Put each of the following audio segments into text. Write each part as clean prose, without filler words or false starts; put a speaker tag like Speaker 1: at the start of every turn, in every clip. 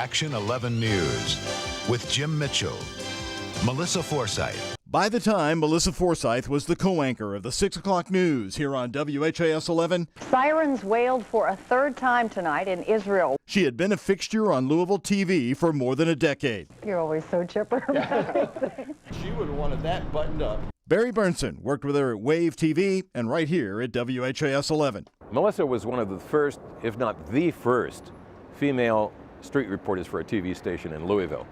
Speaker 1: Action 11 News with Jim Mitchell. Melissa Forsythe.
Speaker 2: By the time, Melissa Forsythe was the co-anchor of the 6 o'clock news here on WHAS 11.
Speaker 3: Sirens wailed for a third time tonight in Israel.
Speaker 2: She had been a fixture on Louisville TV for more than a decade.
Speaker 3: You're always so chipper.
Speaker 4: She would have wanted that buttoned up.
Speaker 2: Barry Burnson worked with her at Wave TV and right here at WHAS 11.
Speaker 5: Melissa was one of the first, if not the first, female street reporters for a TV station in Louisville.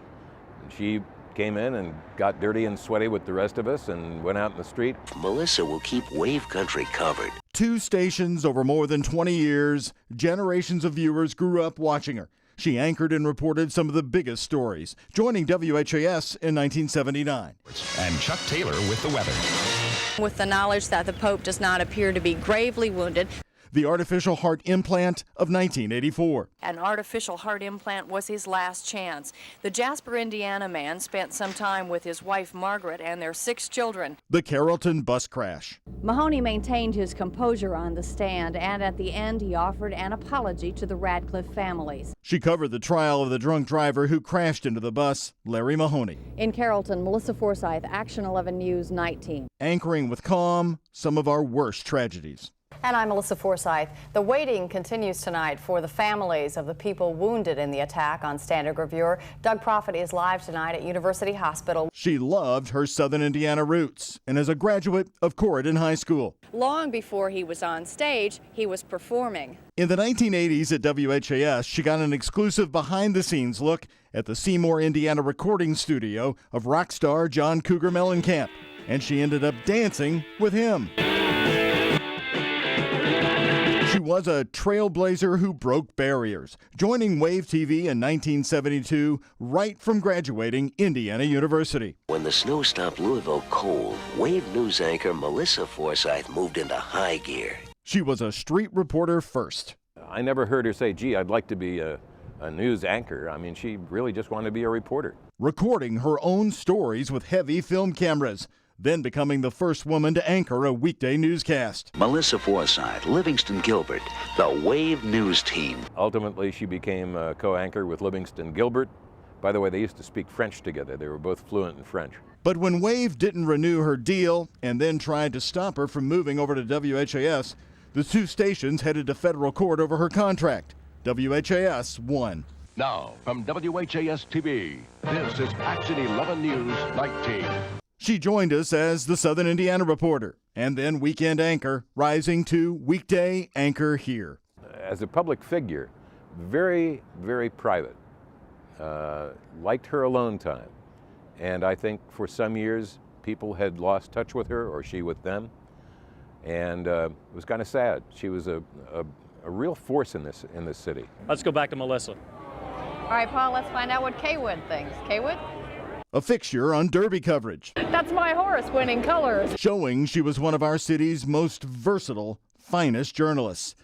Speaker 5: And she came in and got dirty and sweaty with the rest of us and went out in the street.
Speaker 6: Melissa will keep Wave Country covered. 2
Speaker 2: stations over more than 20 years, generations of viewers grew up watching her. She anchored and reported some of the biggest stories, joining WHAS in 1979.
Speaker 1: And Chuck Taylor with the weather.
Speaker 7: With the knowledge that the Pope does not appear to be gravely wounded.
Speaker 2: The artificial heart implant of 1984.
Speaker 7: An artificial heart implant was his last chance. The Jasper, Indiana man spent some time with his wife Margaret and their 6 children.
Speaker 2: The Carrollton bus crash.
Speaker 3: Mahoney maintained his composure on the stand, and at the end he offered an apology to the Radcliffe families.
Speaker 2: She covered the trial of the drunk driver who crashed into the bus, Larry Mahoney.
Speaker 3: In Carrollton, Melissa Forsythe, Action 11 News, Night Team.
Speaker 2: Anchoring with calm some of our worst tragedies.
Speaker 8: And I'm Melissa Forsythe. The waiting continues tonight for the families of the people wounded in the attack on Standard Gravure. Doug Profit is live tonight at University Hospital.
Speaker 2: She loved her Southern Indiana roots and is a graduate of Corydon High School.
Speaker 7: Long before he was on stage, he was performing.
Speaker 2: In the 1980s at WHAS, she got an exclusive behind-the-scenes look at the Seymour, Indiana recording studio of rock star John Cougar Mellencamp, and she ended up dancing with him. She was a trailblazer who broke barriers, joining Wave TV in 1972 right from graduating Indiana University.
Speaker 6: When the snow stopped Louisville cold, Wave News anchor Melissa Forsythe moved into high gear.
Speaker 2: She was a street reporter first.
Speaker 5: I never heard her say, gee, I'd like to be a news anchor. I mean, she really just wanted to be a reporter.
Speaker 2: Recording her own stories with heavy film cameras, then becoming the first woman to anchor a weekday newscast.
Speaker 6: Melissa Forsythe, Livingston Gilbert, the Wave News team.
Speaker 5: Ultimately, she became a co-anchor with Livingston Gilbert. By the way, they used to speak French together. They were both fluent in French.
Speaker 2: But when Wave didn't renew her deal and then tried to stop her from moving over to WHAS, the 2 stations headed to federal court over her contract. WHAS won.
Speaker 9: Now, from WHAS TV, this is Action 11 News, Night Team.
Speaker 2: She joined us as the Southern Indiana reporter and then weekend anchor, rising to weekday anchor here.
Speaker 5: As a public figure, very, very private. Liked her alone time. And I think for some years, people had lost touch with her or she with them. And it was kind of sad. She was a real force in this city.
Speaker 10: Let's go back to Melissa.
Speaker 8: All right, Paul, let's find out what Kaywood thinks. Kaywood?
Speaker 2: A fixture on Derby coverage.
Speaker 8: That's my horse winning colors.
Speaker 2: Showing she was one of our city's most versatile, finest journalists.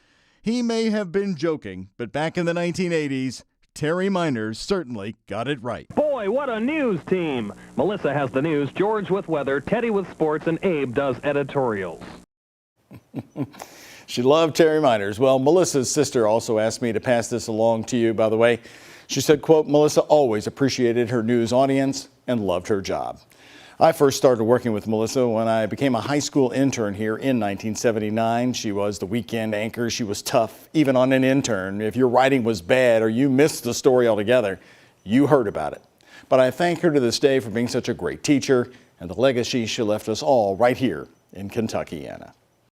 Speaker 2: He may have been joking, but back in the 1980s, Terry Miners certainly got it right.
Speaker 10: Boy, what a news team. Melissa has the news, George with weather, Teddy with sports, and Abe does editorials.
Speaker 4: She loved Terry Miners. Well, Melissa's sister also asked me to pass this along to you, by the way. She said, quote, Melissa always appreciated her news audience and loved her job. I first started working with Melissa when I became a high school intern here in 1979. She was the weekend anchor. She was tough, even on an intern. If your writing was bad or you missed the story altogether, you heard about it. But I thank her to this day for being such a great teacher and the legacy she left us all right here in Kentuckiana.